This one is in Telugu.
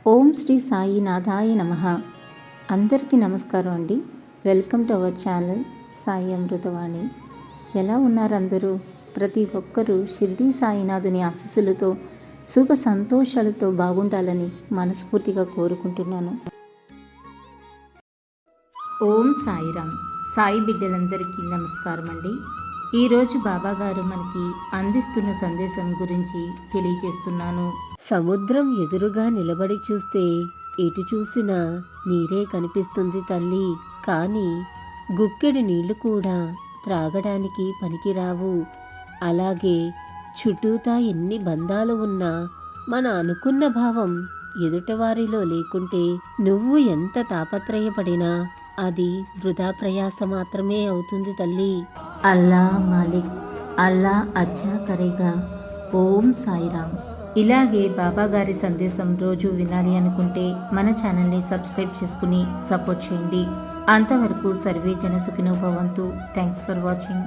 ఓం శ్రీ సాయినాథాయ నమః. అందరికీ నమస్కారం అండి. Welcome to our channel Sai Amruthavani. ఎలా ఉన్నారు అందరూ? ప్రతి ఒక్కరూ షిరిడి సాయినాథుని ఆశీస్సులతో సుఖ సంతోషాలతో బాగుండాలని మనస్ఫూర్తిగా కోరుకుంటున్నాను. ఓం సాయిరామ్. సాయి బిడ్డలందరికీ నమస్కారం అండి. ఈరోజు బాబాగారు మనకి అందిస్తున్న సందేశం గురించి తెలియజేస్తున్నాను. సముద్రం ఎదురుగా నిలబడి చూస్తే ఎటు చూసినా నీరే కనిపిస్తుంది తల్లి, కానీ గుక్కెడి నీళ్లు కూడా త్రాగడానికి పనికిరావు. అలాగే చుట్టూతా ఎన్ని బంధాలు ఉన్నా మన అనుకున్న భావం ఎదుటవారిలో లేకుంటే నువ్వు ఎంత తాపత్రయపడినా అది వృధా ప్రయాస మాత్రమే అవుతుంది తల్లి. అల్లా మాలిక్, అల్లా అచ్చా కరేగా. ఓం సాయిరామ్. ఇలాగే బాబాగారి సందేశం రోజు వినాలి అనుకుంటే మన ఛానల్ని సబ్స్క్రైబ్ చేసుకుని సపోర్ట్ చేయండి. అంతవరకు సర్వే జన సుఖినో భవంతు. Thanks for watching.